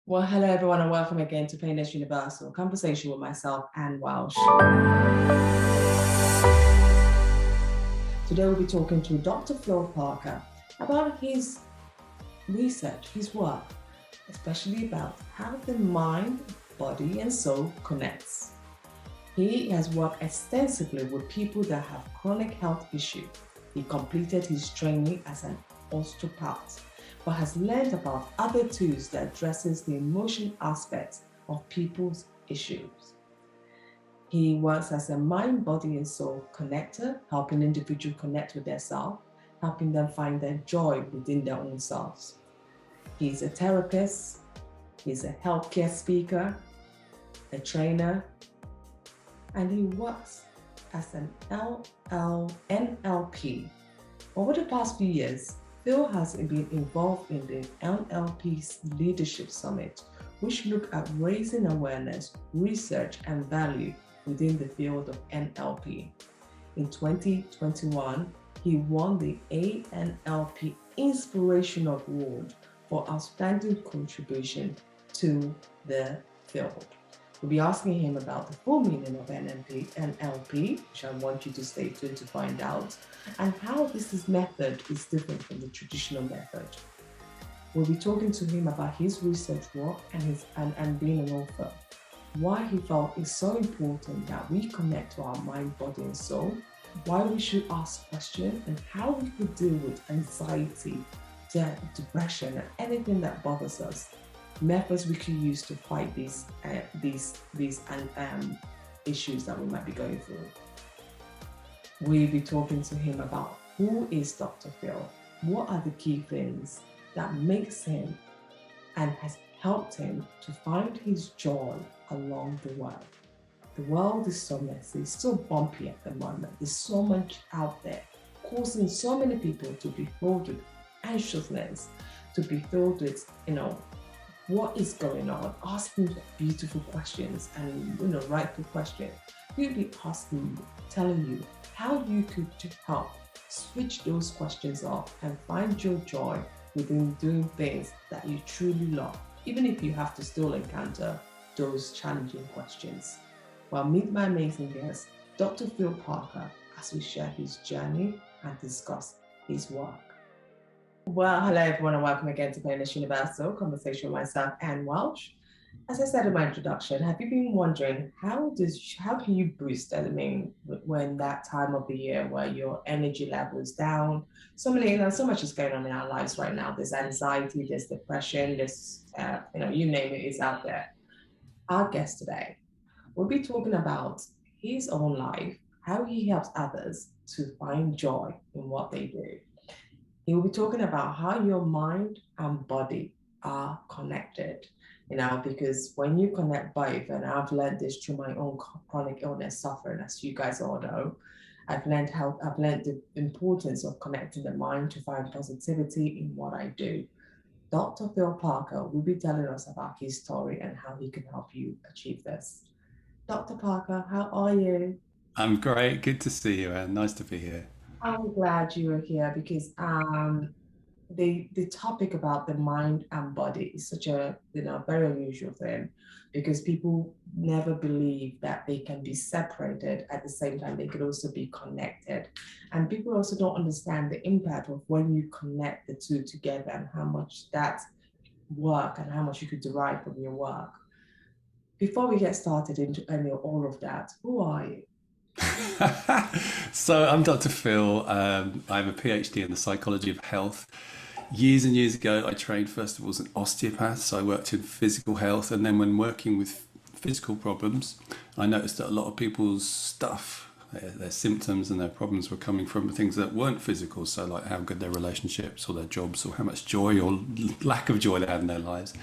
Well, hello everyone and welcome again to Painless Universal, conversation with myself and Welsh. Today we'll be talking to Dr. Phil Parker about his research, his work, especially about how the mind, body and soul connects. He has worked extensively with people that have chronic health issues. He completed his training as an osteopath, but has learned about other tools that addresses the emotion aspects of people's issues. He works as a mind, body, and soul connector, helping individuals connect with their self, helping them find their joy within their own selves. He's a therapist, he's a healthcare speaker, a trainer, and he works as an NLP. Over the past few years, Phil has been involved in the NLP's Leadership Summit, which looked at raising awareness, research, and value within the field of NLP. In 2021, he won the ANLP Inspirational Award for outstanding contribution to the field. We'll be asking him about the full meaning of NLP, which I want you to stay tuned to find out, and how this method is different from the traditional method. We'll be talking to him about his research work and being an author, why he felt it's so important that we connect to our mind, body, and soul, why we should ask questions, and how we could deal with anxiety, depression, and anything that bothers us. Methods we can use to fight these issues that we might be going through. We'll be talking to him about who is Dr. Phil, what are the key things that makes him and has helped him to find his joy along the way. The world is so messy, it's so bumpy at the moment. There's so much out there, causing so many people to be filled with anxiousness, to be filled with, what is going on, asking beautiful questions and rightful questions. We'll be asking you, telling you how you could help switch those questions off and find your joy within doing things that you truly love, even if you have to still encounter those challenging questions. Well, meet my amazing guest, Dr. Phil Parker, as we share his journey and discuss his work. Well, hello everyone and welcome again to Painless Universal, conversation with myself and Welsh. As I said in my introduction, have you been wondering how can you boost when that time of the year where your energy level is down? So much is going on in our lives right now. There's anxiety, there's depression, there's you name it, is out there. Our guest today will be talking about his own life, how he helps others to find joy in what they do. He will be talking about how your mind and body are connected, because when you connect both, and I've learned this through my own chronic illness suffering, as you guys all know, I've learned the importance of connecting the mind to find positivity in what I do. Dr. Phil Parker will be telling us about his story and how he can help you achieve this. Dr. Parker, how are you? I'm great. Good to see you, Anne. Nice to be here. I'm glad you are here because the topic about the mind and body is such a very unusual thing, because people never believe that they can be separated. At the same time, they could also be connected, and people also don't understand the impact of when you connect the two together and how much that work and how much you could derive from your work. Before we get started into all of that, who are you? So I'm Dr. Phil. I have a PhD in the psychology of health. Years and years ago, I trained first of all as an osteopath. So I worked in physical health, and then when working with physical problems, I noticed that a lot of people's stuff, their symptoms and their problems were coming from things that weren't physical. So like how good their relationships or their jobs, or how much joy or lack of joy they had in their lives.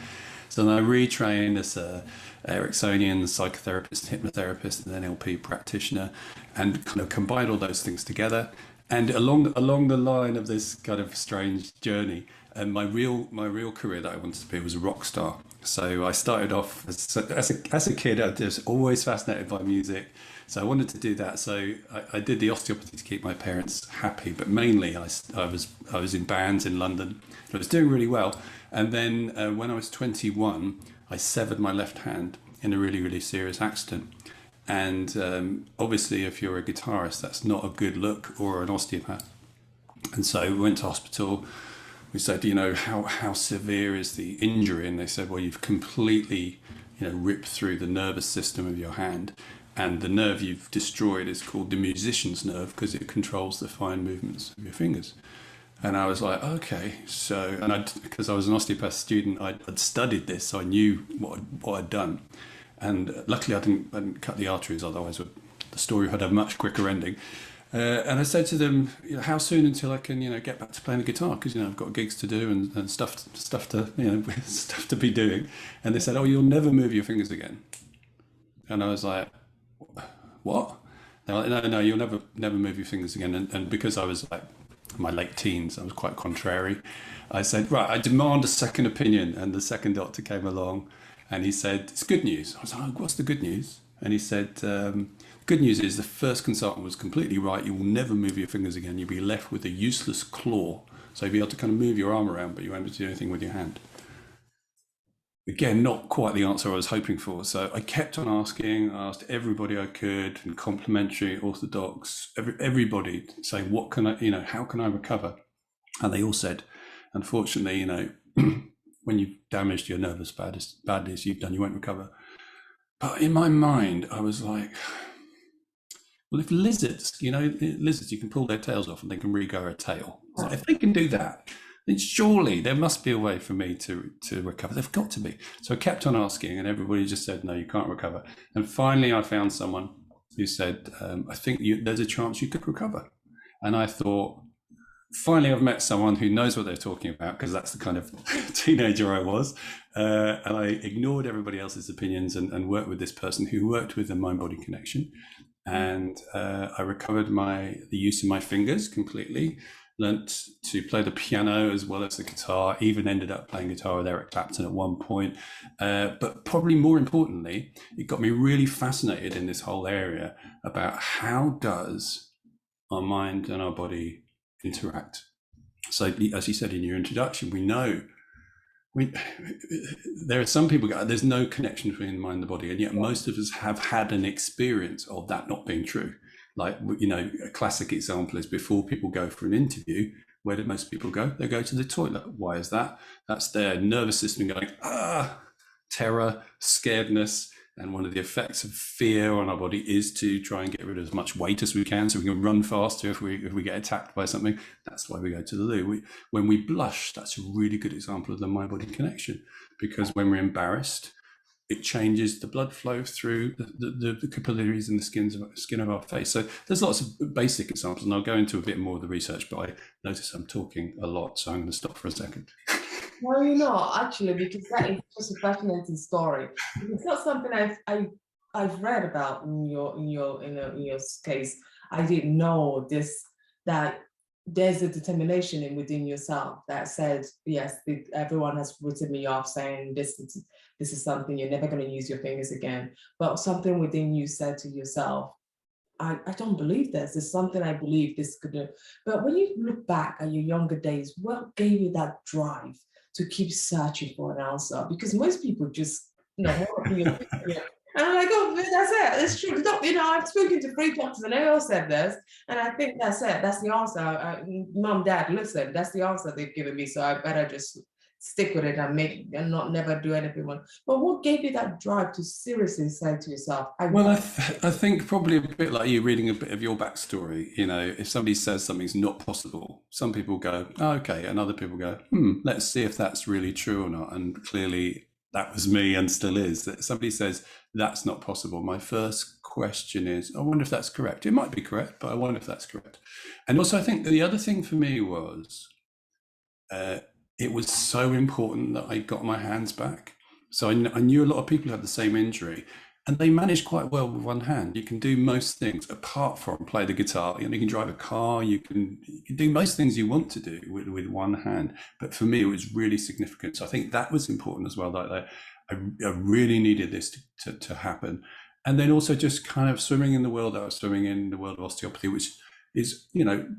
So then I retrained as a Ericksonian psychotherapist, hypnotherapist, and NLP practitioner, and kind of combined all those things together. And along the line of this kind of strange journey, And my real career that I wanted to be was a rock star. So I started off as a kid. I was always fascinated by music, so I wanted to do that. So I did the osteopathy to keep my parents happy, but mainly I was in bands in London. I was doing really well, and then when I was 21, I severed my left hand in a really serious accident. And obviously, if you're a guitarist, that's not a good look, or an osteopath. And so we went to hospital. We said, how severe is the injury? And they said, well, you've completely, ripped through the nervous system of your hand. And the nerve you've destroyed is called the musician's nerve because it controls the fine movements of your fingers. And I was like, okay. So, because I was an osteopath student, I'd studied this, so I knew what I'd done. And luckily I didn't cut the arteries, otherwise the story would have a much quicker ending. And I said to them, how soon until I can, get back to playing the guitar? Because, I've got gigs to do and stuff to, stuff to be doing. And they said, oh, you'll never move your fingers again. And I was like, what? They're like, no, you'll never move your fingers again. And because I was like in my late teens, I was quite contrary. I said, right, I demand a second opinion. And the second doctor came along and he said, it's good news. I was like, what's the good news? And he said, good news is the first consultant was completely right. You will never move your fingers again. You'll be left with a useless claw. So you'll be able to kind of move your arm around, but you won't be able to do anything with your hand. Again, not quite the answer I was hoping for. So I kept on asking, I asked everybody I could, and complementary, orthodox, everybody saying, what can I, how can I recover? And they all said, unfortunately, when you've damaged your nerve as badly as you've done, you won't recover. But in my mind, I was like, well, if lizards, you can pull their tails off and they can regrow a tail. Like, if they can do that, then surely there must be a way for me to recover. They've got to be. So I kept on asking, and everybody just said, no, you can't recover. And finally, I found someone who said, I think there's a chance you could recover. And I thought, finally, I've met someone who knows what they're talking about, because that's the kind of teenager I was. And I ignored everybody else's opinions and worked with this person who worked with the mind-body connection. And I recovered the use of my fingers completely, learnt to play the piano as well as the guitar, even ended up playing guitar with Eric Clapton at one point. But probably more importantly, it got me really fascinated in this whole area about how does our mind and our body interact. So as you said in your introduction, we know there are some people there's no connection between the mind and the body, and yet most of us have had an experience of that not being true. Like, a classic example is before people go for an interview, where do most people go? They go to the toilet. Why is that? That's their nervous system going, terror, scaredness. And one of the effects of fear on our body is to try and get rid of as much weight as we can, so we can run faster if we get attacked by something. That's why we go to the loo. When we blush, that's a really good example of the mind-body connection, because when we're embarrassed, it changes the blood flow through the capillaries and the skin of our face. So there's lots of basic examples, and I'll go into a bit more of the research, but I notice I'm talking a lot, so I'm going to stop for a second. No, you're not, actually, because that is just a fascinating story. It's not something I've read about in your case. I didn't know this, that there's a determination within yourself that said, yes, everyone has written me off saying this is something you're never going to use your fingers again. But something within you said to yourself, I don't believe this. There's something I believe this could do. But when you look back at your younger days, what gave you that drive to keep searching for an answer? Because most people just, and I'm like, oh, that's it. It's true. I've spoken to 3 doctors and they all said this, and I think that's it. That's the answer. Mom, dad, listen, that's the answer they've given me. So I better just stick with it and not never do anything more. But what gave you that drive to seriously say to yourself, I think probably a bit like you reading a bit of your backstory. If somebody says something's not possible, some people go, oh, okay, and other people go, let's see if that's really true or not. And clearly that was me and still is. That somebody says that's not possible, my first question is, I wonder if that's correct. It might be correct, but I wonder if that's correct. And also I think the other thing for me was it was so important that I got my hands back. So I knew a lot of people had the same injury, and they manage quite well with one hand. You can do most things apart from play the guitar. You can drive a car. You can do most things you want to do with one hand. But for me, it was really significant. So I think that was important as well. That I really needed this to happen. And then also just kind of swimming in the world that I was swimming in, the world of osteopathy, which is,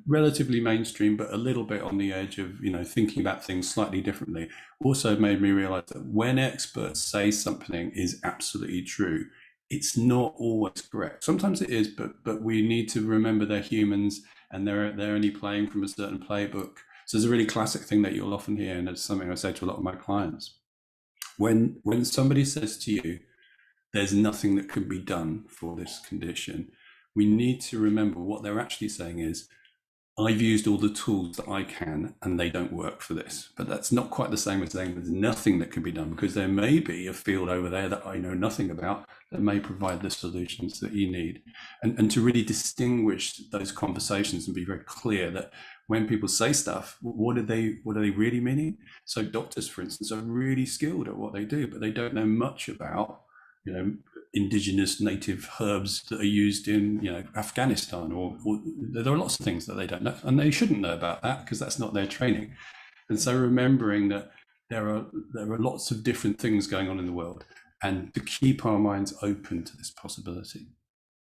relatively mainstream, but a little bit on the edge of, thinking about things slightly differently, also made me realize that when experts say something is absolutely true, it's not always correct. Sometimes it is, but we need to remember they're humans and they're only playing from a certain playbook. So there's a really classic thing that you'll often hear, and it's something I say to a lot of my clients. When somebody says to you, there's nothing that can be done for this condition, we need to remember what they're actually saying is, I've used all the tools that I can and they don't work for this. But that's not quite the same as saying there's nothing that can be done, because there may be a field over there that I know nothing about that may provide the solutions that you need. And to really distinguish those conversations and be very clear that when people say stuff, what are they really meaning? So doctors, for instance, are really skilled at what they do, but they don't know much about, indigenous native herbs that are used in Afghanistan, or there are lots of things that they don't know, and they shouldn't know about that because that's not their training. And so remembering that there are lots of different things going on in the world, and to keep our minds open to this possibility.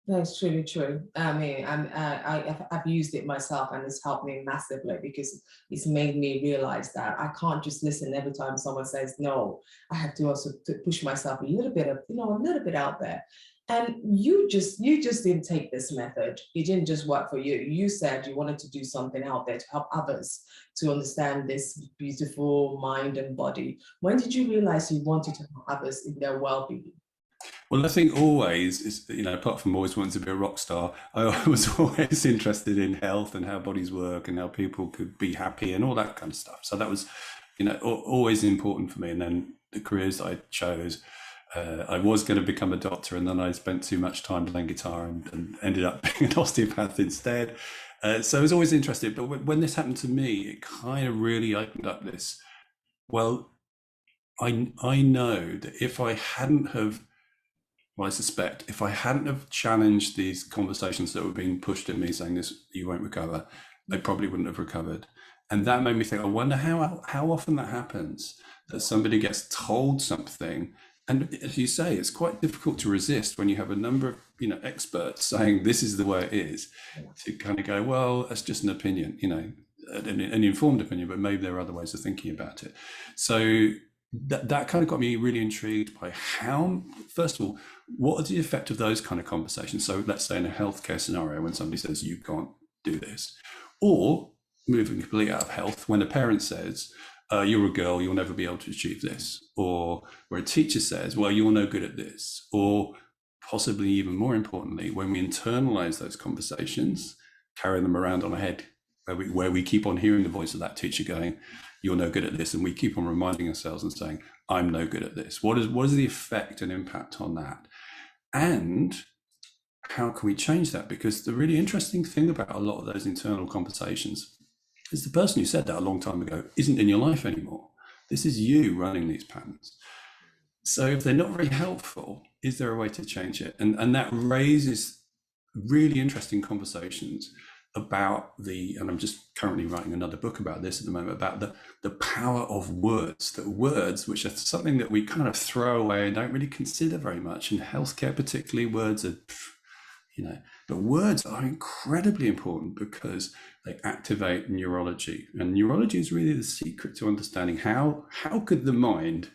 That's truly true. I mean, I've used it myself, and it's helped me massively because it's made me realize that I can't just listen every time someone says no. I have to also push myself a little bit out there. And you just didn't take this method. It didn't just work for you. You said you wanted to do something out there to help others to understand this beautiful mind and body. When did you realize you wanted to help others in their well-being? Well, I think always is, apart from always wanting to be a rock star, I was always interested in health and how bodies work and how people could be happy and all that kind of stuff. So that was, always important for me. And then the careers that I chose, I was going to become a doctor, and then I spent too much time playing guitar and ended up being an osteopath instead. So I was always interested. But when this happened to me, it kind of really opened up this. Well, I know that if I hadn't have, well, I suspect if I hadn't have challenged these conversations that were being pushed at me saying this, you won't recover, they probably wouldn't have recovered. And that made me think, I wonder how often that happens, that somebody gets told something. And as you say, it's quite difficult to resist when you have a number of experts saying this is the way it is, to kind of go, well, that's just an opinion, an informed opinion, but maybe there are other ways of thinking about it. So that kind of got me really intrigued by how, first of all, what is the effect of those kind of conversations? So let's say in a healthcare scenario, when somebody says you can't do this, or moving completely out of health, when a parent says, you're a girl, you'll never be able to achieve this, or where a teacher says, well, you're no good at this, or possibly even more importantly, when we internalize those conversations, carry them around on our head, where we keep on hearing the voice of that teacher going, you're no good at this, and we keep on reminding ourselves and saying, I'm no good at this. What is the effect and impact on that? And how can we change that? Because the really interesting thing about a lot of those internal conversations is the person who said that a long time ago isn't in your life anymore. This is you running these patterns. So if they're not very helpful, is there a way to change it? And that raises really interesting conversations about and I'm just currently writing another book about this at the moment, about the power of words, that words, which are something that we kind of throw away and don't really consider very much in healthcare, particularly. Words are, but words are incredibly important because they activate neurology, and neurology is really the secret to understanding how could the mind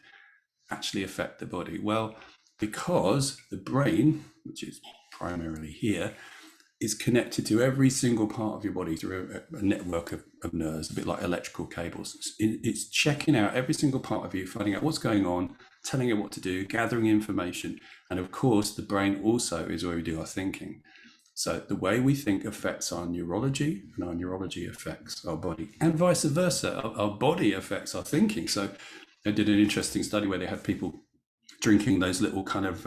actually affect the body. Well, because the brain, which is primarily here, is connected to every single part of your body through a network of nerves, a bit like electrical cables. It's checking out every single part of you, finding out what's going on, telling it what to do, gathering information. And of course, the brain also is where we do our thinking. So the way we think affects our neurology, and our neurology affects our body, and vice versa. Our body affects our thinking. So they did an interesting study where they had people drinking those little kind of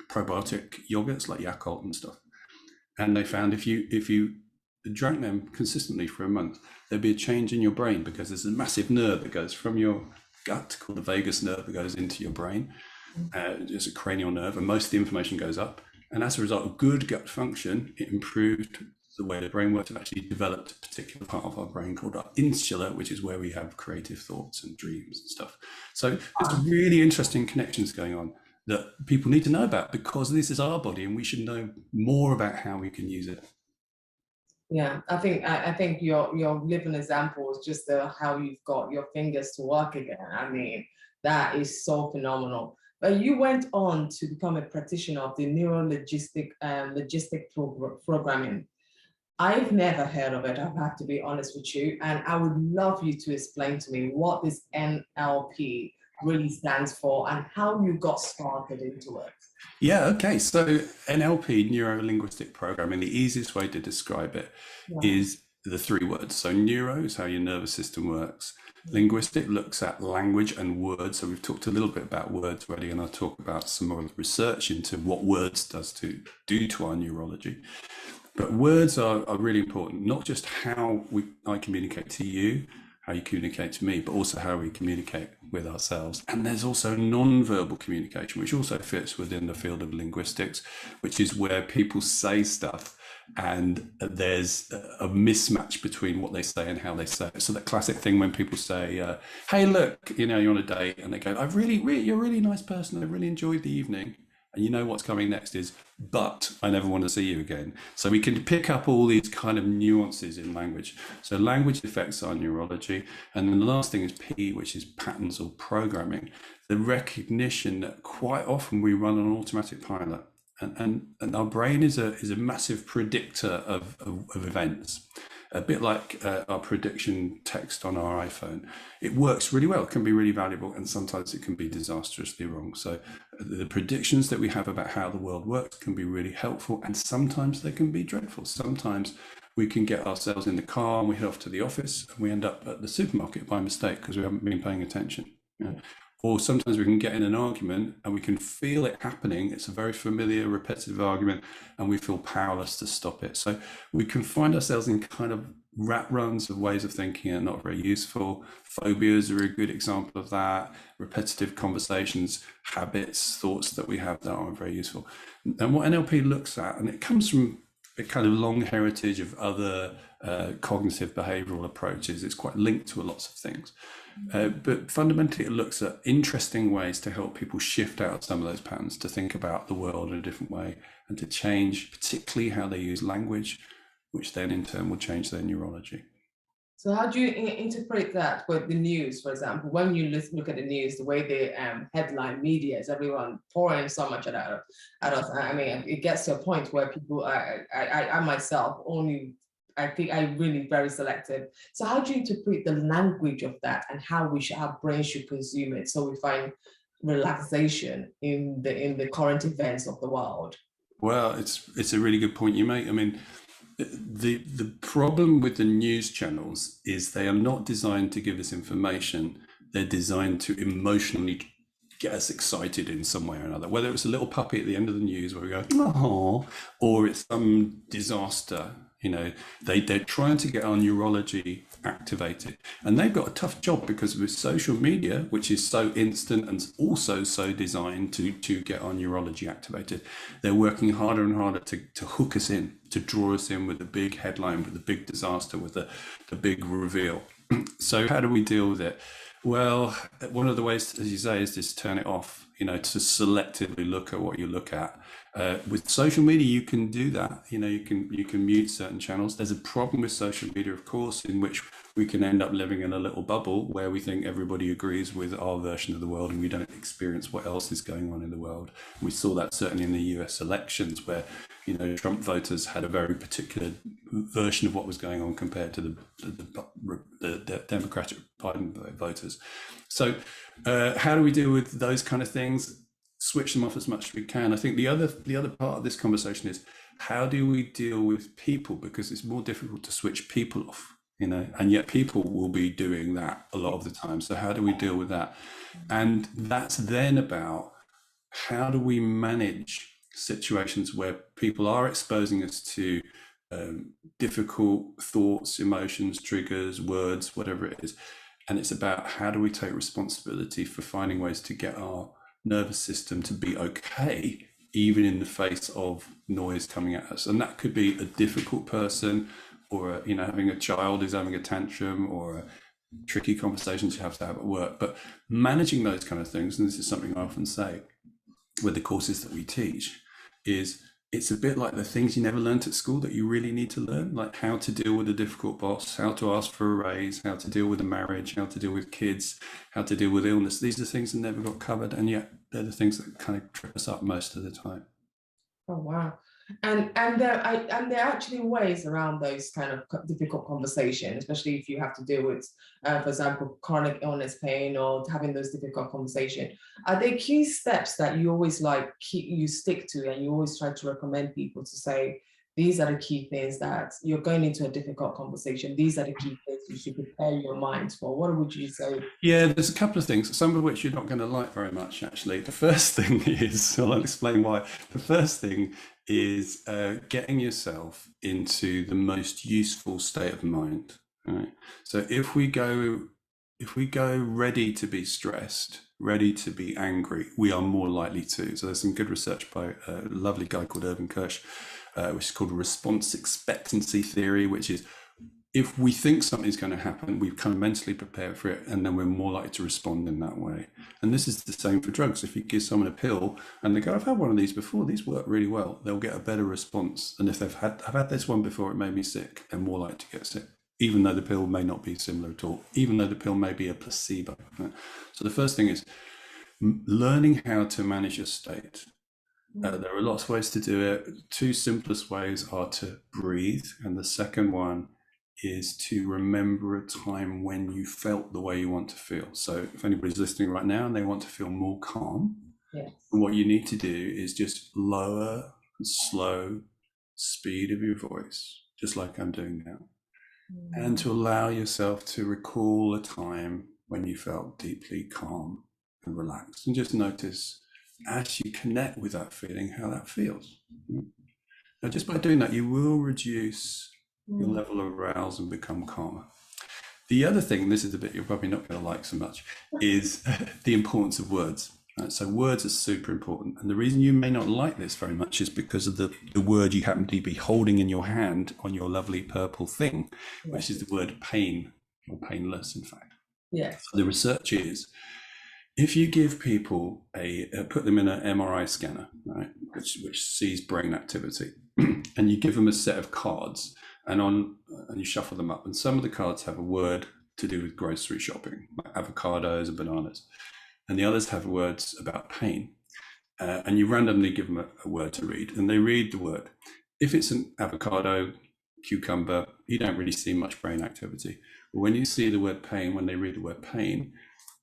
probiotic yogurts like Yakult and stuff. And they found if you drank them consistently for a month, there'd be a change in your brain, because there's a massive nerve that goes from your gut called the vagus nerve that goes into your brain. It's a cranial nerve, and most of the information goes up. And as a result of good gut function, it improved the way the brain works. It actually developed a particular part of our brain called our insula, which is where we have creative thoughts and dreams and stuff. So there's really interesting connections going on that people need to know about, because this is our body and we should know more about how we can use it. Yeah, I think your living example is just how you've got your fingers to work again. I mean, that is so phenomenal. But you went on to become a practitioner of the neuro-logistic programming. I've never heard of it, I have to be honest with you, and I would love you to explain to me what this NLP really stands for and how you got started into it. Yeah, okay. So NLP, Neurolinguistic Programming, the easiest way to describe it is the three words. So neuro is how your nervous system works. Linguistic looks at language and words. So we've talked a little bit about words already, and I'll talk about some more research into what words do to our neurology. But words are really important, not just how I communicate to you, how you communicate to me, but also how we communicate with ourselves. And there's also non-verbal communication, which also fits within the field of linguistics, which is where people say stuff and there's a mismatch between what they say and how they say it. So that classic thing when people say, hey, look, you're on a date, and they go, you're a really nice person, I really enjoyed the evening. And you know what's coming next is, but I never want to see you again. So we can pick up all these kind of nuances in language. So language affects our neurology. And then the last thing is P, which is patterns or programming. The recognition that quite often we run on automatic pilot. And our brain is a massive predictor of events. A bit like our prediction text on our iPhone. It works really well, it can be really valuable, and sometimes it can be disastrously wrong. So the predictions that we have about how the world works can be really helpful, and sometimes they can be dreadful. Sometimes we can get ourselves in the car and we head off to the office and we end up at the supermarket by mistake because we haven't been paying attention. Or sometimes we can get in an argument and we can feel it happening. It's a very familiar, repetitive argument, and we feel powerless to stop it. So we can find ourselves in kind of rat runs of ways of thinking that are not very useful. Phobias are a good example of that. Repetitive conversations, habits, thoughts that we have that aren't very useful. And what NLP looks at, and it comes from a kind of long heritage of other cognitive behavioral approaches. It's quite linked to lots of things. But fundamentally, it looks at interesting ways to help people shift out some of those patterns, to think about the world in a different way, and to change particularly how they use language, which then in turn will change their neurology. So how do you interpret that with the news, for example? When you look at the news, the way the headline media is everyone pouring so much at us. I mean, it gets to a point where people, I myself only, I think I'm really very selective. So how do you interpret the language of that and how our brain should consume it so we find relaxation in the current events of the world? Well, it's a really good point you make. I mean, the problem with the news channels is they are not designed to give us information. They're designed to emotionally get us excited in some way or another, whether it's a little puppy at the end of the news where we go, oh, or it's some disaster. They're trying to get our neurology activated, and they've got a tough job because with social media, which is so instant and also so designed to get our neurology activated, they're working harder and harder to hook us in, to draw us in with the big headline, with the big disaster, with the big reveal. So how do we deal with it? Well, one of the ways, as you say, is just turn it off, to selectively look at what you look at. With social media, you can do that. You can mute certain channels. There's a problem with social media, of course, in which we can end up living in a little bubble where we think everybody agrees with our version of the world and we don't experience what else is going on in the world. We saw that certainly in the US elections where, Trump voters had a very particular version of what was going on compared to the Democratic Biden voters. So how do we deal with those kind of things? Switch them off as much as we can. I think the other part of this conversation is, how do we deal with people? Because it's more difficult to switch people off, and yet people will be doing that a lot of the time. So how do we deal with that? And that's then about, how do we manage situations where people are exposing us to difficult thoughts, emotions, triggers, words, whatever it is. And it's about, how do we take responsibility for finding ways to get our nervous system to be okay, even in the face of noise coming at us. And that could be a difficult person, or having a child who's having a tantrum, or a tricky conversations you have to have at work. But managing those kind of things, and this is something I often say with the courses that we teach, is it's a bit like the things you never learned at school that you really need to learn, like how to deal with a difficult boss, how to ask for a raise, how to deal with a marriage, how to deal with kids, how to deal with illness. These are things that never got covered, and yet they're the things that kind of trip us up most of the time. Oh wow. And there are actually ways around those kind of difficult conversations, especially if you have to deal with, for example, chronic illness, pain, or having those difficult conversations. Are there key steps that you always you stick to, and you always try to recommend people to say, these are the key things that you're going into a difficult conversation, these are the key things you should prepare your mind for? What would you say? Yeah, there's a couple of things, some of which you're not going to like very much, actually. The first thing is, I'll explain why. The first thing is getting yourself into the most useful state of mind. Right? So if we go ready to be stressed, ready to be angry, we are more likely to. So there's some good research by a lovely guy called Irvin Kirsch, which is called response expectancy theory, which is, if we think something's going to happen, we kind of mentally prepare for it, and then we're more likely to respond in that way. And this is the same for drugs. If you give someone a pill and they go, I've had one of these before, these work really well, they'll get a better response than if I've had this one before, it made me sick. They're more likely to get sick, even though the pill may not be similar at all, even though the pill may be a placebo. So the first thing is learning how to manage your state. There are lots of ways to do it. Two simplest ways are to breathe, and the second one is to remember a time when you felt the way you want to feel. So if anybody's listening right now and they want to feel more calm, Yes. what you need to do is just lower and slow speed of your voice, just like I'm doing now, and to allow yourself to recall a time when you felt deeply calm and relaxed, and just notice as you connect with that feeling, how that feels. Now, just by doing that, you will reduce your level of arousal and become calmer. The other thing, this is the bit you're probably not going to like so much, is the importance of words. So words are super important. And the reason you may not like this very much is because of the word you happen to be holding in your hand on your lovely purple thing, which is the word pain, or painless, in fact. Yes. So the research is, if you give people put them in an MRI scanner, right, which sees brain activity, and you give them a set of cards, and you shuffle them up, and some of the cards have a word to do with grocery shopping, like avocados and bananas, and the others have words about pain, and you randomly give them a word to read, and they read the word. If it's an avocado, cucumber, you don't really see much brain activity. But when you see the word pain, when they read the word pain,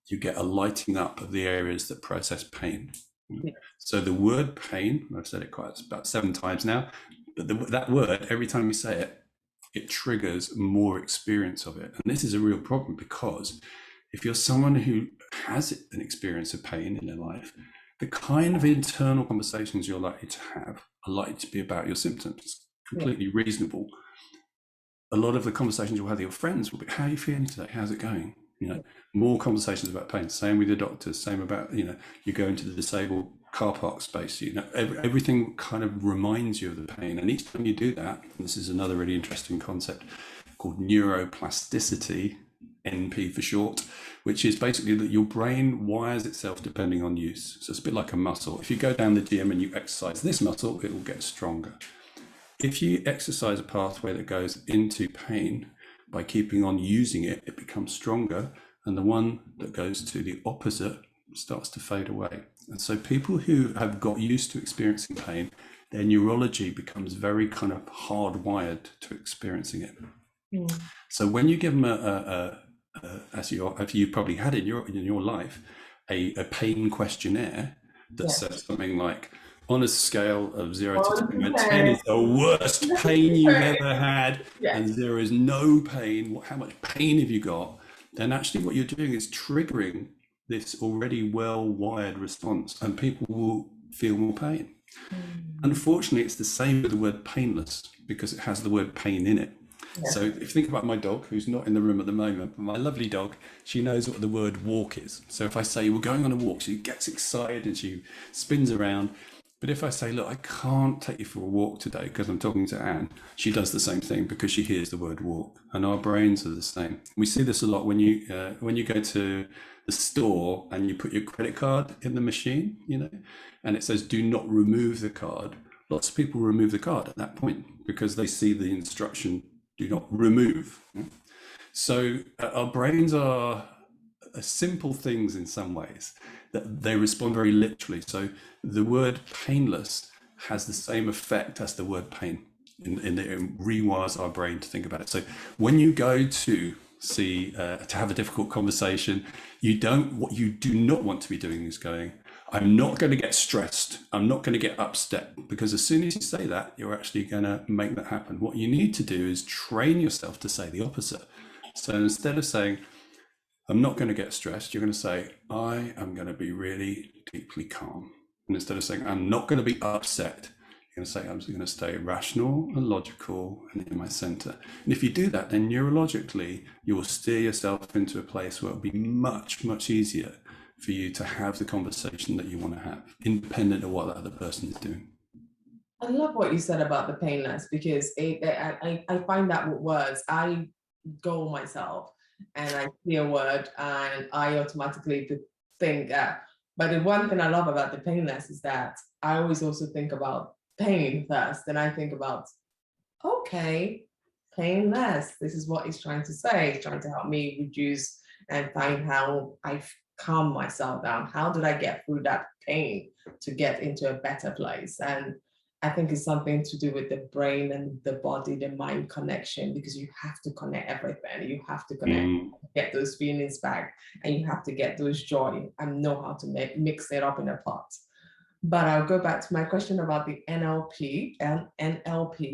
you get a lighting up of the areas that process pain. Yeah. So the word pain, I've said it about 7 times now, but that word, every time you say it, it triggers more experience of it. And this is a real problem, because if you're someone who has an experience of pain in their life, the kind of internal conversations you're likely to have are likely to be about your symptoms. It's completely reasonable. A lot of the conversations you'll have with your friends will be, how are you feeling today? How's it going? More conversations about pain. Same with your doctors. Same about, you go into the disabled car park space. Everything kind of reminds you of the pain. And each time you do that, and this is another really interesting concept called neuroplasticity, NP for short, which is basically that your brain wires itself depending on use. So it's a bit like a muscle. If you go down the gym and you exercise this muscle, it will get stronger. If you exercise a pathway that goes into pain, by keeping on using it, it becomes stronger, and the one that goes to the opposite starts to fade away. And so people who have got used to experiencing pain, their neurology becomes very kind of hardwired to experiencing it. So when you give them as you've probably had in your life, a pain questionnaire that says something like, on a scale of 0 to 10, 10 is the worst pain you've ever had, and 0 is no pain, how much pain have you got? Then actually what you're doing is triggering this already well-wired response, and people will feel more pain. Unfortunately, it's the same with the word painless, because it has the word pain in it. Yeah. So if you think about my dog, who's not in the room at the moment, but my lovely dog, she knows what the word walk is. So if I say we're going on a walk, she gets excited and she spins around. But if I say, look, I can't take you for a walk today because I'm talking to Anne, she does the same thing because she hears the word walk. And our brains are the same. We see this a lot when you go to the store and you put your credit card in the machine, and it says do not remove the card. Lots of people remove the card at that point because they see the instruction do not remove. So our brains are simple things in some ways that they respond very literally. So the word painless has the same effect as the word pain. It rewires our brain to think about it. So when you go to to have a difficult conversation, what you do not want to be doing is going, I'm not going to get stressed. I'm not going to get upset, because as soon as you say that, you're actually going to make that happen. What you need to do is train yourself to say the opposite. So instead of saying, I'm not going to get stressed, you're going to say, I am going to be really deeply calm. And instead of saying, I'm not going to be upset, you're going to say, I'm going to stay rational and logical and in my center. And if you do that, then neurologically, you will steer yourself into a place where it'll be much, much easier for you to have the conversation that you want to have, independent of what the other person is doing. I love what you said about the painless, because I find that with words, I go myself and I see a word and I automatically think, but the one thing I love about the painless is that I always also think about pain first. And I think about, okay, painless. This is what he's trying to say. He's trying to help me reduce and find how I calm myself down. How did I get through that pain to get into a better place? And I think it's something to do with the brain and the body, the mind connection, because you have to connect everything. You have to connect, get those feelings back, and you have to get those joy and know how to mix it up in a pot. But I'll go back to my question about the NLP,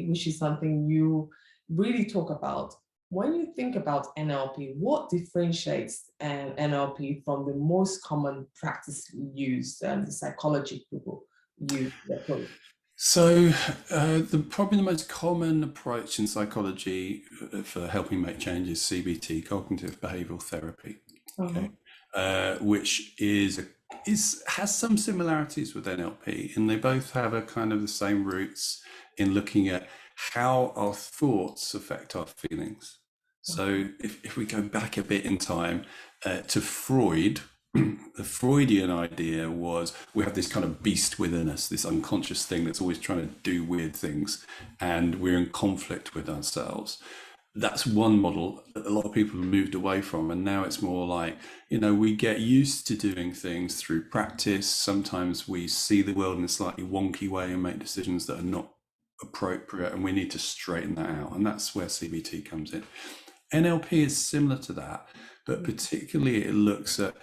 which is something you really talk about. When you think about NLP, what differentiates NLP from the most common practice used, the psychology people use the approach? So, probably the most common approach in psychology for helping make change is CBT, cognitive behavioral therapy, okay, which has some similarities with NLP, and they both have a kind of the same roots in looking at how our thoughts affect our feelings. So, if we go back a bit in time to Freud. The Freudian idea was we have this kind of beast within us, this unconscious thing that's always trying to do weird things, and we're in conflict with ourselves. That's one model that a lot of people have moved away from, and now it's more like, we get used to doing things through practice. Sometimes we see the world in a slightly wonky way and make decisions that are not appropriate, and we need to straighten that out, and that's where CBT comes in. NLP is similar to that, but particularly it looks at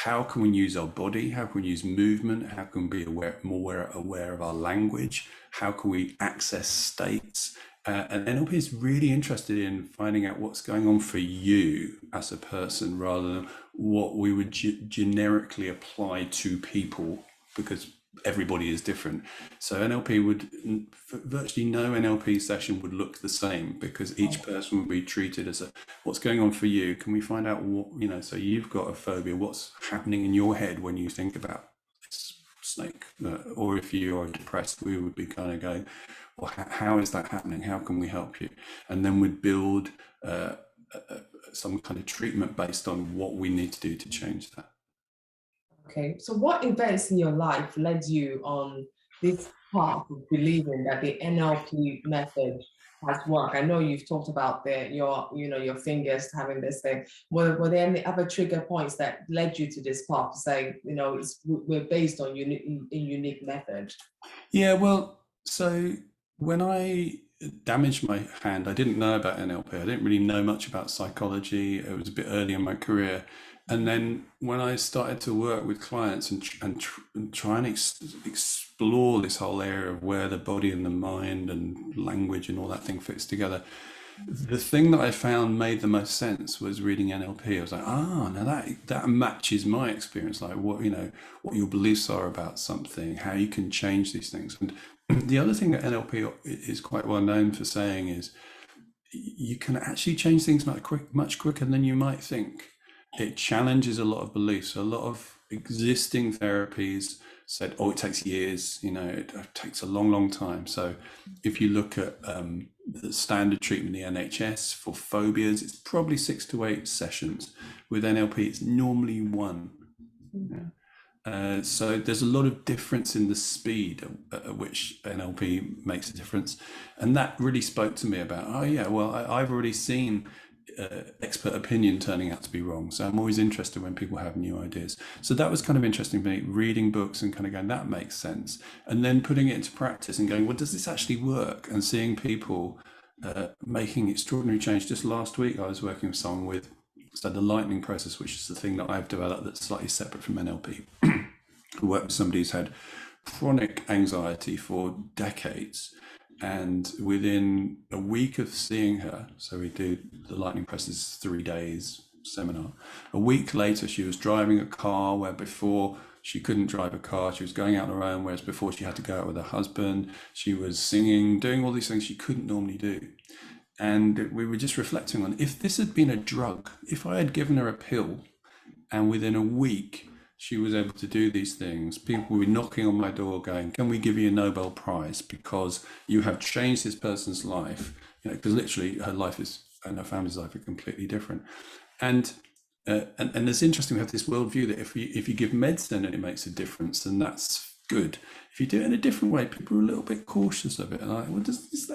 how can we use our body? How can we use movement? How can we be more aware of our language? How can we access states? And NLP is really interested in finding out what's going on for you as a person, rather than what we would generically apply to people, because everybody is different. So virtually no NLP session would look the same, because each person would be treated as what's going on for you? Can we find out what, so you've got a phobia, what's happening in your head when you think about this snake? Or if you are depressed, we would be kind of going, well, how is that happening? How can we help you? And then we'd build some kind of treatment based on what we need to do to change that. Okay, so what events in your life led you on this path of believing that the NLP method has worked? I know you've talked about your fingers having this thing. Were there any other trigger points that led you to this path to say, we're based on a unique method? Yeah, well, so when I damaged my hand, I didn't know about NLP. I didn't really know much about psychology. It was a bit early in my career. And then when I started to work with clients and try and explore this whole area of where the body and the mind and language and all that thing fits together, the thing that I found made the most sense was reading NLP. I was like, now that matches my experience, like what your beliefs are about something, how you can change these things. And the other thing that NLP is quite well known for saying is, you can actually change things much quicker than you might think. It challenges a lot of beliefs. A lot of existing therapies said, oh, it takes years, it takes a long time. So if you look at the standard treatment in the NHS for phobias, it's probably 6 to 8 sessions. With NLP, it's normally one. So there's a lot of difference in the speed at which NLP makes a difference. And that really spoke to me about, oh yeah, well, I've already seen expert opinion turning out to be wrong. So I'm always interested when people have new ideas. So that was kind of interesting for me, reading books and kind of going, that makes sense. And then putting it into practice and going, well, does this actually work? And seeing people making extraordinary change. Just last week, I was working with someone with the lightning process, which is the thing that I've developed that's slightly separate from NLP. I worked with somebody who's had chronic anxiety for decades. And within a week of seeing her, so we do the lightning process 3 days seminar. A week later, she was driving a car where before she couldn't drive a car. She was going out on her own, whereas before she had to go out with her husband. She was singing, doing all these things she couldn't normally do. And we were just reflecting on, if this had been a drug, if I had given her a pill and within a week she was able to do these things, people would be knocking on my door going, can we give you a Nobel Prize because you have changed this person's life? Because literally her life is, and her family's life are completely different. And it's interesting, we have this worldview that if you give medicine and it makes a difference, then that's good. If you do it in a different way, people are a little bit cautious of it. And like, well, is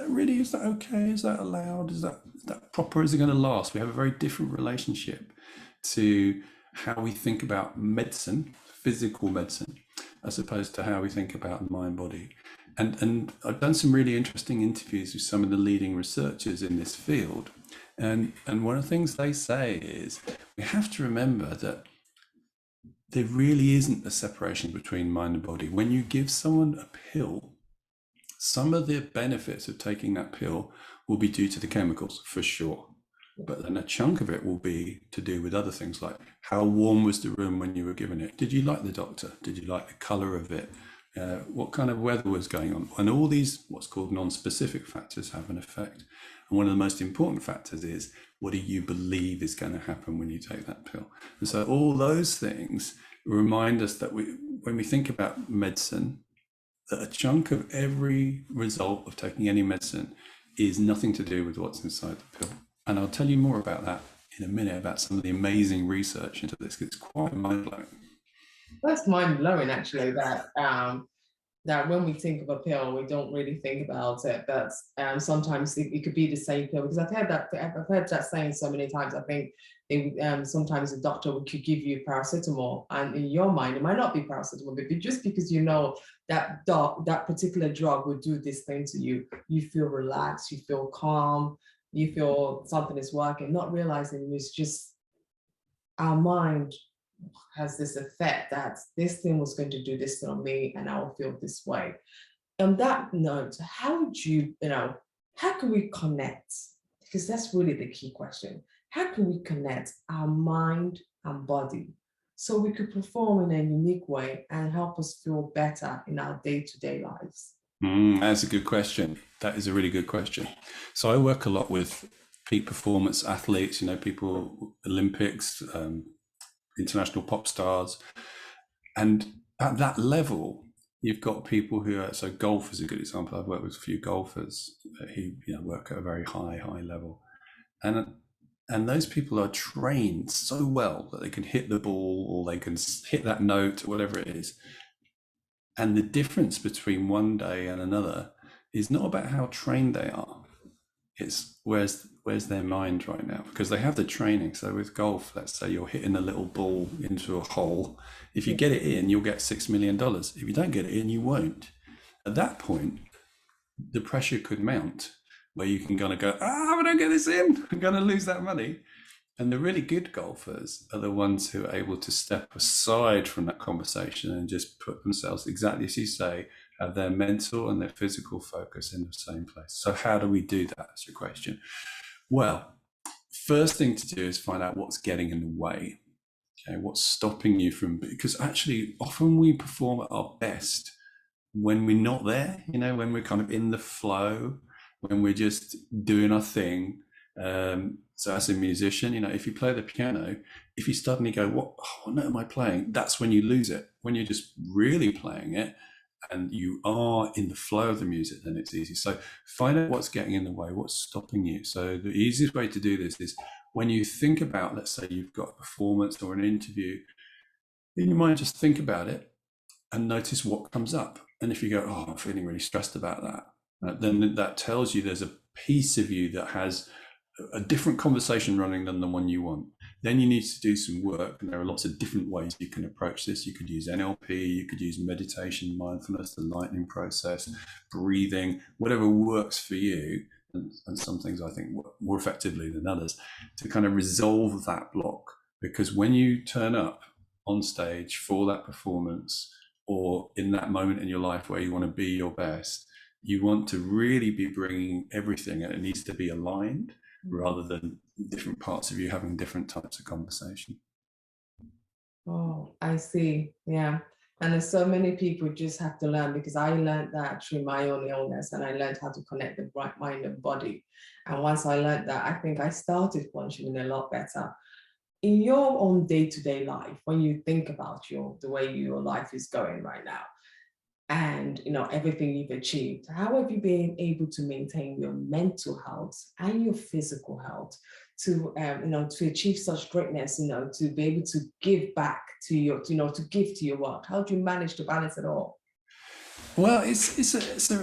that okay? Is that allowed? Is that proper? Is it going to last? We have a very different relationship to how we think about medicine, physical medicine, as opposed to how we think about mind body. And I've done some really interesting interviews with some of the leading researchers in this field. And one of the things they say is we have to remember that there really isn't a separation between mind and body. When you give someone a pill, some of the benefits of taking that pill will be due to the chemicals, for sure. But then a chunk of it will be to do with other things, like how warm was the room when you were given it? Did you like the doctor? Did you like the color of it? What kind of weather was going on? And all these, what's called non-specific factors, have an effect. And one of the most important factors is, what do you believe is going to happen when you take that pill? And so all those things remind us that when we think about medicine, that a chunk of every result of taking any medicine is nothing to do with what's inside the pill. And I'll tell you more about that in a minute, about some of the amazing research into this, because it's quite mind-blowing. That's mind-blowing, actually, that when we think of a pill, we don't really think about it. But sometimes it could be the same pill, because I've heard that saying so many times. I think sometimes a doctor could give you paracetamol, and in your mind it might not be paracetamol, but just because you know that particular drug will do this thing to you, you feel relaxed, you feel calm, you feel something is working, not realizing it's just our mind has this effect that this thing was going to do this on me and I will feel this way. On that note, how can we connect? Because that's really the key question. How can we connect our mind and body so we could perform in a unique way and help us feel better in our day-to-day lives? That's a good question. That is a really good question. So I work a lot with peak performance athletes, people, Olympics, international pop stars. And at that level, you've got people who are, so golf is a good example. I've worked with a few golfers who work at a very high level. And those people are trained so well that they can hit the ball, or they can hit that note, or whatever it is. And the difference between one day and another is not about how trained they are. It's where's their mind right now, because they have the training. So with golf, let's say you're hitting a little ball into a hole. If you get it in, you'll get $6 million. If you don't get it in, you won't. At that point, the pressure could mount, where you can kind of go, if I don't get this in, I'm going to lose that money. And the really good golfers are the ones who are able to step aside from that conversation and just put themselves, exactly as you say, have their mental and their physical focus in the same place. So how do we do that? That's your question. Well, first thing to do is find out what's getting in the way. Okay, what's stopping you from, because actually often we perform at our best when we're not there, when we're kind of in the flow, when we're just doing our thing. So as a musician, if you play the piano, if you suddenly go, what note am I playing? That's when you lose it. When you're just really playing it and you are in the flow of the music, then it's easy. So find out what's getting in the way, what's stopping you. So the easiest way to do this is when you think about, let's say you've got a performance or an interview, in your mind, just think about it and notice what comes up. And if you go, I'm feeling really stressed about that, then that tells you there's a piece of you that has a different conversation running than the one you want. Then you need to do some work, and there are lots of different ways you can approach this. You could use NLP, you could use meditation, mindfulness, the lightning process, breathing, whatever works for you. And some things I think work more effectively than others to kind of resolve that block. Because when you turn up on stage for that performance or in that moment in your life where you want to be your best, you want to really be bringing everything, and it needs to be aligned rather than different parts of you having different types of conversation. Oh, I see. Yeah. And there's so many people just have to learn, because I learned that through my own illness, and I learned how to connect the right mind and body. And once I learned that, I think I started functioning a lot better. In your own day-to-day life, when you think about the way your life is going right now, and everything you've achieved, how have you been able to maintain your mental health and your physical health to to achieve such greatness, to be able to give back to your to give to your work? How do you manage to balance it all? Well,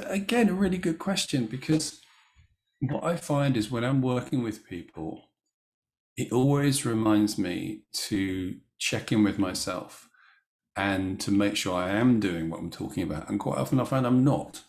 again a really good question, because what I find is when I'm working with people, it always reminds me to check in with myself and to make sure I am doing what I'm talking about. And quite often I find I'm not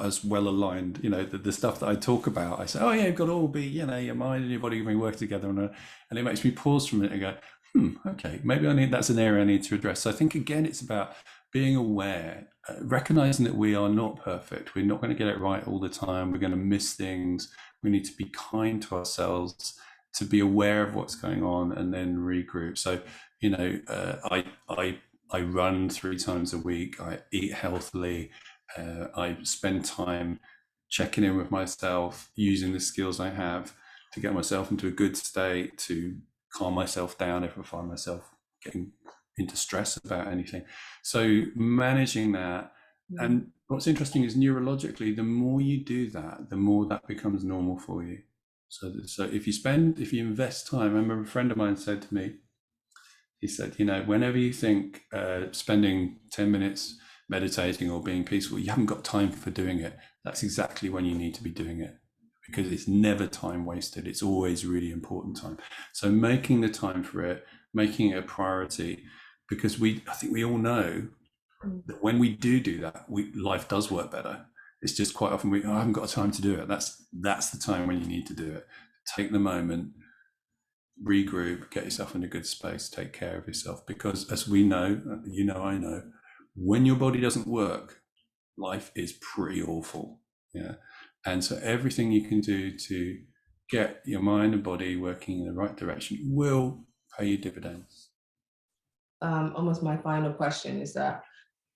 as well aligned. The stuff that I talk about, I say, oh yeah, you've got to all be, your mind and your body can work together. And it makes me pause for a minute and go, okay, maybe that's an area I need to address. So I think, again, it's about being aware, recognizing that we are not perfect. We're not going to get it right all the time. We're going to miss things. We need to be kind to ourselves, to be aware of what's going on, and then regroup. So, I run 3 times a week. I eat healthily. I spend time checking in with myself, using the skills I have to get myself into a good state, to calm myself down if I find myself getting into stress about anything. So managing that. And what's interesting is, neurologically, the more you do that, the more that becomes normal for you. So if you invest time, I remember a friend of mine said to me, he said, whenever you think spending 10 minutes meditating or being peaceful, you haven't got time for doing it, that's exactly when you need to be doing it, because it's never time wasted. It's always really important time. So making the time for it, making it a priority, because I think we all know that when we do that, life does work better. It's just quite often I haven't got time to do it. That's the time when you need to do it. Take the moment, regroup, get yourself in a good space, take care of yourself. Because as we know, I know, when your body doesn't work, life is pretty awful. Yeah. And so everything you can do to get your mind and body working in the right direction will pay you dividends. Almost my final question is that,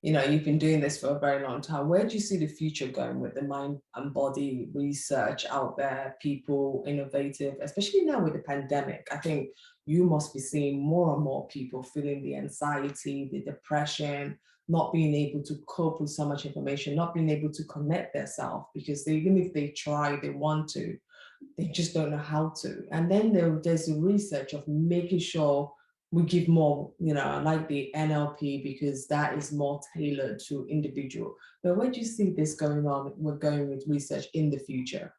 you've been doing this for a very long time. Where do you see the future going with the mind and body research out there, people, innovative, especially now with the pandemic? I think you must be seeing more and more people feeling the anxiety, the depression, not being able to cope with so much information, not being able to connect themselves, because even if they try, they want to, they just don't know how to. And then there's a research of making sure we give more, like the NLP, because that is more tailored to individual. But where do you see this going on? We're going with research in the future.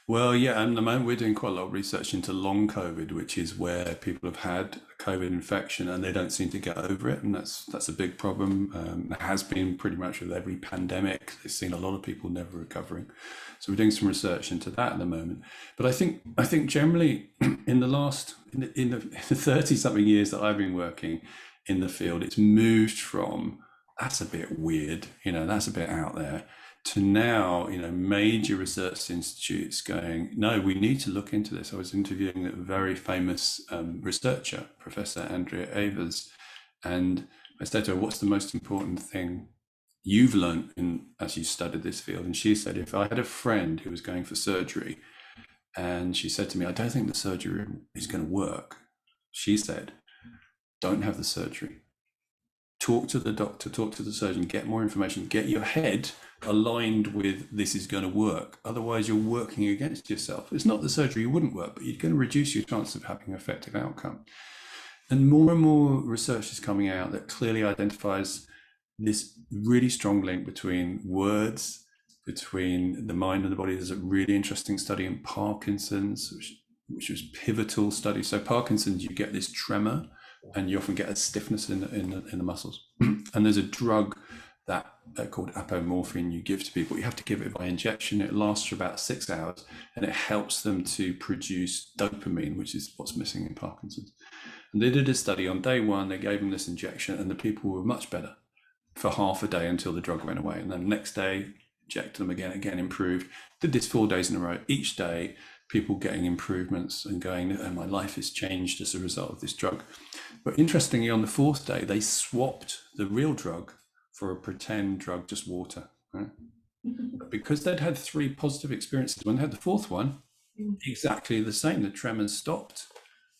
Well, yeah, and at the moment we're doing quite a lot of research into long COVID, which is where people have had a COVID infection and they don't seem to get over it, and that's a big problem. It has been pretty much with every pandemic. They've seen a lot of people never recovering, so we're doing some research into that at the moment. But I think generally in the 30 something years that I've been working in the field, it's moved from that's a bit weird, that's a bit out there, to now, major research institutes going, no, we need to look into this. I was interviewing a very famous researcher, Professor Andrea Avers, and I said to her, what's the most important thing you've learned as you studied this field? And she said, if I had a friend who was going for surgery And she said to me, I don't think the surgery is going to work. She said, don't have the surgery. Talk to the doctor, talk to the surgeon, get more information, get your head aligned with this is going to work. Otherwise, you're working against yourself. It's not the surgery wouldn't work, but you're going to reduce your chance of having an effective outcome. And more research is coming out that clearly identifies this really strong link between words, between the mind and the body. There's a really interesting study in Parkinson's, which was pivotal study. So Parkinson's, you get this tremor, and you often get a stiffness in the muscles. And there's a drug that called apomorphine you give to people. You have to give it by injection. It lasts for about 6 hours, and it helps them to produce dopamine, which is what's missing in Parkinson's. And they did a study on day one. They gave them this injection, and the people were much better for half a day until the drug went away. And then the next day, injected them again, improved. Did this 4 days in a row. Each day, people getting improvements and going, oh, my life has changed as a result of this drug. But interestingly, on the 4th day, they swapped the real drug for a pretend drug, just water. Right? But because they'd had 3 positive experiences, when they had the 4th one, exactly the same. The tremors stopped.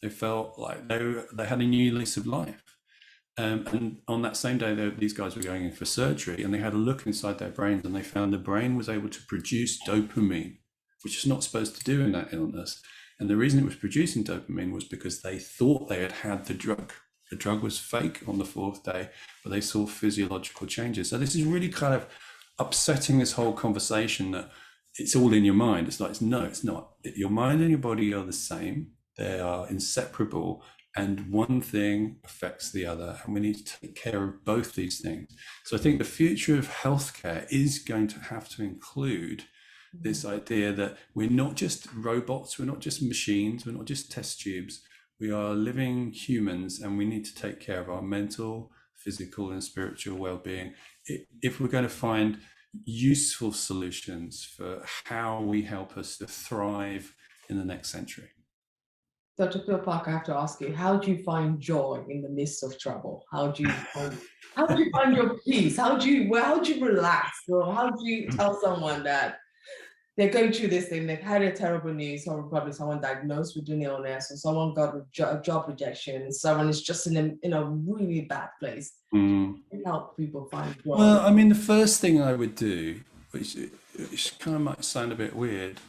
They felt like they had a new lease of life. And on that same day, these guys were going in for surgery, and they had a look inside their brains, and they found the brain was able to produce dopamine, which is not supposed to do in that illness. And the reason it was producing dopamine was because they thought they had the drug. The drug was fake on the 4th day, but they saw physiological changes. So this is really kind of upsetting this whole conversation that it's all in your mind. It's like, no, it's not. Your mind and your body are the same. They are inseparable, and one thing affects the other, and we need to take care of both these things. So I think the future of healthcare is going to have to include this idea that we're not just robots, we're not just machines, we're not just test tubes. We are living humans, and we need to take care of our mental, physical, and spiritual well-being if we're going to find useful solutions for how we help us to thrive in the next century. Dr. Phil Parker, I have to ask you, how do you find joy in the midst of trouble? How do you find your peace? How do you relax? Or how do you tell someone that they're going through this thing, they've had a terrible news, or probably someone diagnosed with an illness, or someone got a job rejection, someone is just in a really bad place? Help people find joy. Well, I mean, the first thing I would do, which kind of might sound a bit weird,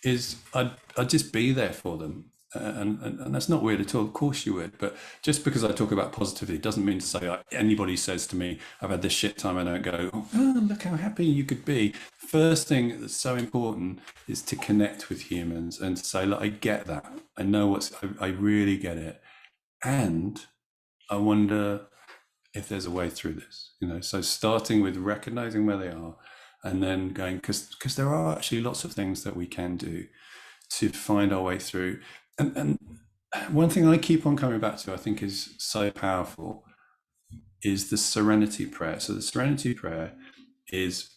is I'd just be there for them. And that's not weird at all. Of course you would. But just because I talk about positivity doesn't mean to say anybody says to me, I've had this shit time, I don't go, oh, look how happy you could be. First thing that's so important is to connect with humans and to say, look, I get that. I know I really get it. And I wonder if there's a way through this, so starting with recognizing where they are, and then going, because there are actually lots of things that we can do to find our way through. And one thing I keep on coming back to, I think is so powerful, is the serenity prayer. So the serenity prayer is,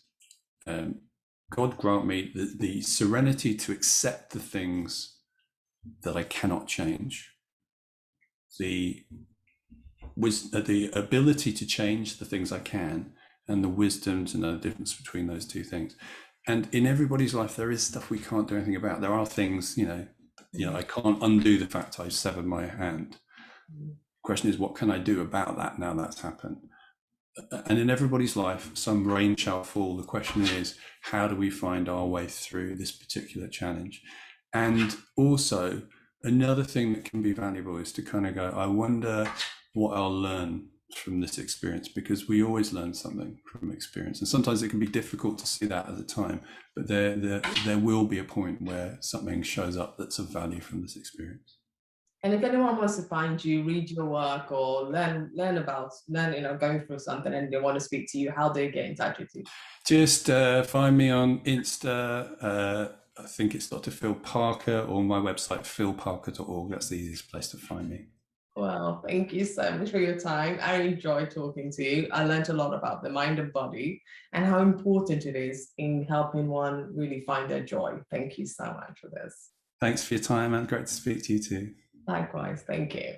God grant me the serenity to accept the things that I cannot change, the ability to change the things I can, and the wisdom to know the difference between those two things. And in everybody's life, there is stuff we can't do anything about. There are things, I can't undo the fact I severed my hand. The question is, what can I do about that now that's happened? And in everybody's life, some rain shall fall. The question is, how do we find our way through this particular challenge? And also, another thing that can be valuable is to kind of go, I wonder what I'll learn from this experience, because we always learn something from experience, and sometimes it can be difficult to see that at the time, but there will be a point where something shows up that's of value from this experience. And if anyone wants to find you, read your work, or learn going through something, and they want to speak to you, how do they get in touch with you? Just find me on Insta. I think it's Dr. Phil Parker, or my website, philparker.org. That's the easiest place to find me. Well, thank you so much for your time. I enjoyed talking to you. I learned a lot about the mind and body and how important it is in helping one really find their joy. Thank you so much for this. Thanks for your time, and great to speak to you too. Likewise, thank you.